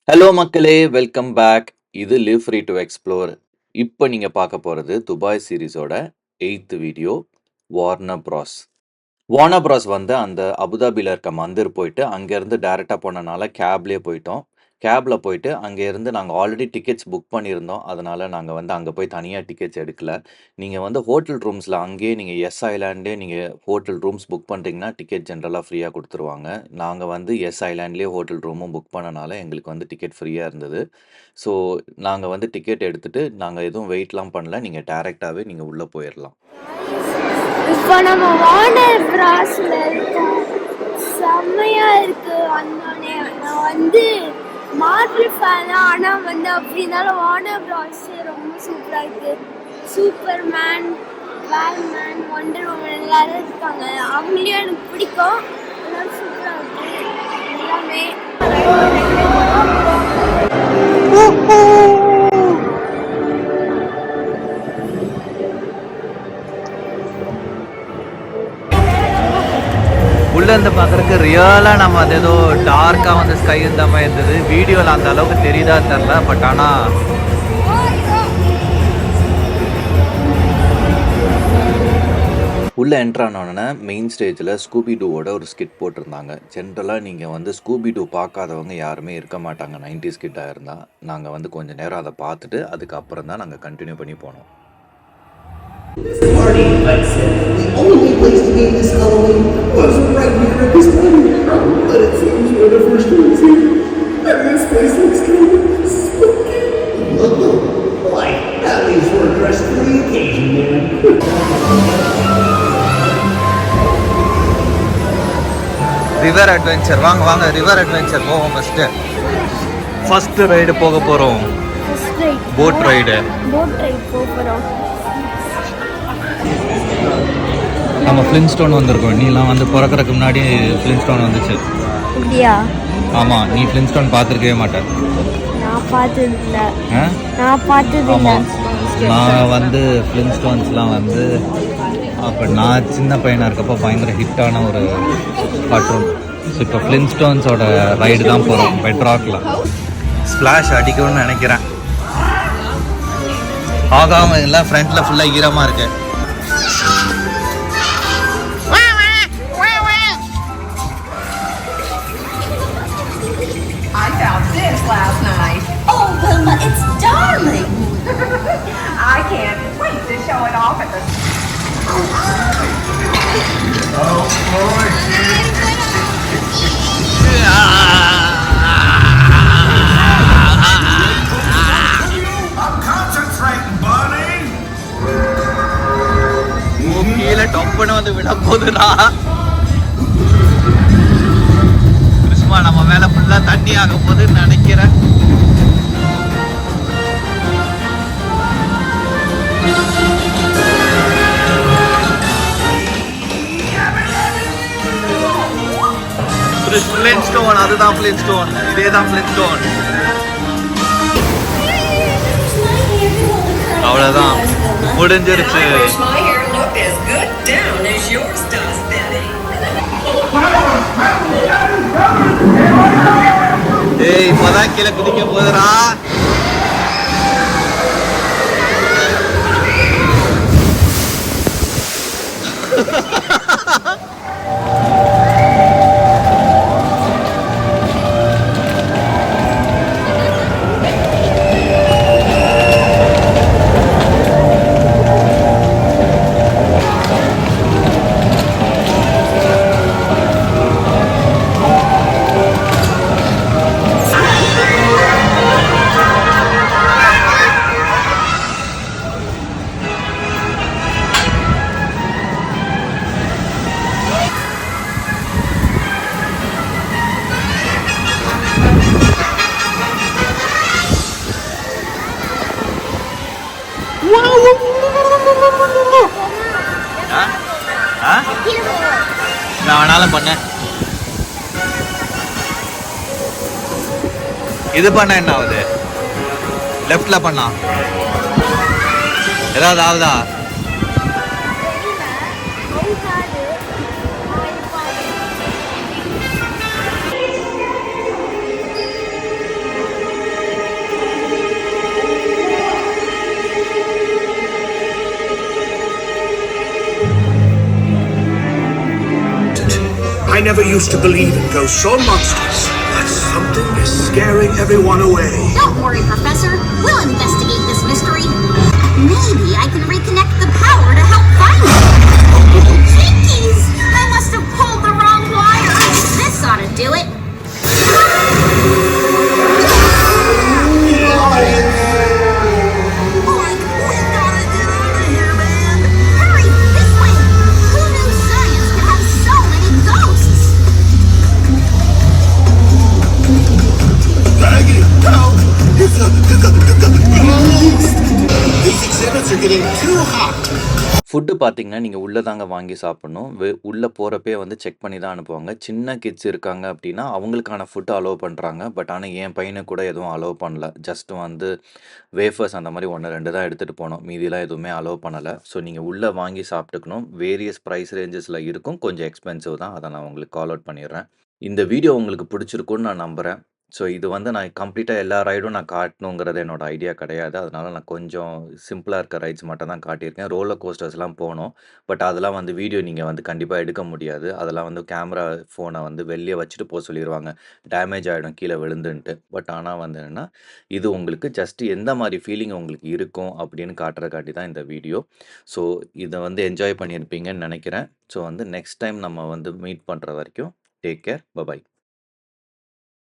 Hello மக்களே, welcome back. இது live free to explore. இப்போ நீங்கள் பார்க்க போகிறது துபாய் சீரீஸோட 8th video, Warner Bros. Warner Bros வந்து அந்த அபுதாபியில் இருக்க மந்திர் போயிட்டு அங்கேருந்து டேரெக்டாக போனனால கேப்லேயே போயிட்டோம். கேபில் போயிட்டு அங்கேருந்து நாங்கள் ஆல்ரெடி டிக்கெட்ஸ் புக் பண்ணியிருந்தோம். அதனால் நாங்கள் வந்து அங்கே போய் தனியாக டிக்கெட்ஸ் எடுக்கல. நீங்கள் வந்து ஹோட்டல் ரூம்ஸில் அங்கேயே நீங்கள் எஸ் ஐலாண்டே நீங்கள் ஹோட்டல் ரூம்ஸ் புக் பண்ணுறீங்கன்னா டிக்கெட் ஜென்ரலாக ஃப்ரீயாக கொடுத்துருவாங்க. நாங்கள் வந்து எஸ் ஐலாண்ட்லேயே ஹோட்டல் ரூமும் புக் பண்ணனால எங்களுக்கு வந்து டிக்கெட் ஃப்ரீயாக இருந்தது. ஸோ நாங்கள் வந்து டிக்கெட் எடுத்துகிட்டு நாங்கள் எதுவும் வெயிட்லாம் பண்ணல. நீங்கள் டேரெக்டாகவே நீங்கள் உள்ளே போயிடலாம். இப்போ நம்ம வார்னர் பிராஸ்ல இருக்கோம். செம்மையா இருக்கு. வந்தோடனே நான் வந்து மார்வல் ஃபேன், ஆனால் வந்து அப்படி இருந்தாலும் வார்னர் பிராஸ் ரொம்ப சூப்பராக இருக்கு. சூப்பர்மேன், பேட்மேன், வண்டர் உமன் எல்லாரும் இருக்காங்க. அவங்களையும் எனக்கு பிடிக்கும். அதனால சூப்பராக இருக்கு எல்லாமே. உள்ளேருந்து பார்க்குறதுக்கு ரியலாக நம்ம அது ஏதோ டார்க்காக வந்து ஸ்கை இந்த மாதிரி இருந்தது. வீடியோவில் அந்த அளவுக்கு தெரியுதா தெரில. பட் ஆனால் உள்ளே என்ட்ரானோடனே மெயின் ஸ்டேஜில் ஸ்கூபி டூவோட ஒரு ஸ்கிட் போட்டிருந்தாங்க. ஜென்ரலாக நீங்கள் வந்து ஸ்கூபி டூ பார்க்காதவங்க யாருமே இருக்க மாட்டாங்க 90s ஸ்கிட்டாக இருந்தால். நாங்கள் வந்து கொஞ்சம் நேரம் அதை பார்த்துட்டு அதுக்கப்புறம் தான் நாங்கள் கண்டினியூ பண்ணி போனோம். This party, like said, the only place to get this Halloween was right here at this playground. But it seems we're the first ones here. And this place looks kind of spooky. Look, like, at least we're dressed for the occasion, man. River adventure வாங்க வாங்க, river adventure போவோம். First ride போக போகிறோம். Boat ride போக போகிறோம். நம்ம ஃப்ளின்ஸ்டோன் வந்திருக்கோம். நீலாம் வந்து பிறக்கிறதுக்கு முன்னாடி ஃப்ளின்ஸ்டோன் வந்துச்சு. அப்படியா? ஆமாம், நீ ஃப்ளின்ஸ்டோன் பார்த்துருக்கவே மாட்டேன். நான் பார்த்ததில்லை. ஆமாம், நான் வந்து ஃப்ளின்ஸ்டோன்ஸ்லாம் வந்து அப்போ நான் சின்ன பையனாக இருக்கப்போ பயங்கர ஹிட்டான ஒரு கார்ட்டூன். ஸோ இப்போ ஃப்ளின்ஸ்டோன்ஸோட ரைடு தான் போகிறோம். பெட்ராக்கில் ஸ்ப்ளாஷ் அடிக்கணும்னு நினைக்கிறேன். ஆகாமல் இல்லை, ஃப்ரண்ட்டில் ஃபுல்லாக ஈரமாக இருக்கு. Last night. Oh, Wilma, it's darling. I can't wait to show it off at the... Oh, boy. I'm concentrating, Bunny. கீழே டொப்பனை வந்து விட போதுடா. நம்ம மேல ஃபுல்லா தண்ணி ஆக போகுதுன்னு நினைக்கிறேன். ஃப்ளின்ஸ்டோன், அதுதான் ஃப்ளின்ஸ்டோன், இதேதான் ஃப்ளின்ஸ்டோன். அவ்வளவுதான், முடிஞ்சிருச்சு. ஏய், இப்பதான் கீழே குதிக்க போதுடா. நான் வேணாலும் பண்ணேன். இது பண்ண என்ன ஆகுது? லெஃப்ட்ல பண்ணா ஏதாவது ஆகுதா? I never used to believe in ghosts or monsters, but something is scaring everyone away. Don't worry, Professor. We'll investigate this mystery. Maybe I can reconnect the power to help find it. Jinkies! I must have pulled the wrong wire. This ought to do it. Mike, we gotta get out of here, man! Hurry, this way! Who knew science could have so many ghosts? Maggie, help! It's a beast! These exhibits are getting too hot. Food பார்த்தீங்கன்னா, நீங்க உள்ள தாங்க வாங்கி சாப்பிடணும். உள்ள போறப்பயே வந்து check பண்ணி தான் அனுப்புவாங்க. சின்ன கிட்ஸ் இருக்காங்க அப்படின்னா, அவங்களுக்கான ஃபுட் அலோவ் பண்றாங்க. பட் ஆனா என் பையனுக்கு கூட எதுவும் அலோவ் பண்ணல. ஜஸ்ட் வந்து வேஃபர்ஸ் அந்த மாரி 1, 2 தான் எடுத்துட்டு போனோம். மீதிலாம் எதுவுமே அலோவ் பண்ணல. ஸோ நீங்க உள்ள வாங்கி சாப்பிட்டுக்கணும். வேரியஸ் பிரைஸ் ரேஞ்சஸ்ல இருக்கும். கொஞ்சம் எக்ஸ்பென்சிவ் தான். அத நான் உங்களுக்கு கால் அவுட் பண்ணிடுறேன். இந்த வீடியோ உங்களுக்கு பிடிச்சிருக்கும்னு நான் நம்புறேன். ஸோ இது வந்து நான் கம்ப்ளீட்டா எல்லா ரைடும் நான் காட்டணுங்கிறது என்னோட ஐடியா கிடையாது. அதனால நான் கொஞ்சம் சிம்பிளா இருக்க ரைட்ஸ் மட்டும் தான் காட்டியிருக்கேன். ரோலர் கோஸ்டர்ஸ்லாம் போனோம். பட் அதெல்லாம் வந்து வீடியோ நீங்க வந்து கண்டிப்பா எடுக்க முடியாது. அதெல்லாம் வந்து கேமரா ஃபோன வந்து வெளிய வச்சுட்டு போ சொல்லிருவாங்க. டேமேஜ் ஆயிடும் கீழ விழுந்துன்ட்டு. பட் ஆனா வந்து என்னன்னா, இது உங்களுக்கு ஜஸ்ட் எந்த மாரி ஃபீலிங் உங்களுக்கு இருக்கும் அப்படின்னு காட்டுறதுக்காண்டி தான் இந்த வீடியோ. ஸோ இத வந்து என்ஜாய் பண்ணியிருப்பீங்கன்னு நெனைக்கிறேன். ஸோ வந்து நெக்ஸ்ட் டைம் நம்ம வந்து மீட் பண்ற வரைக்கும் டேக் கேர். பை.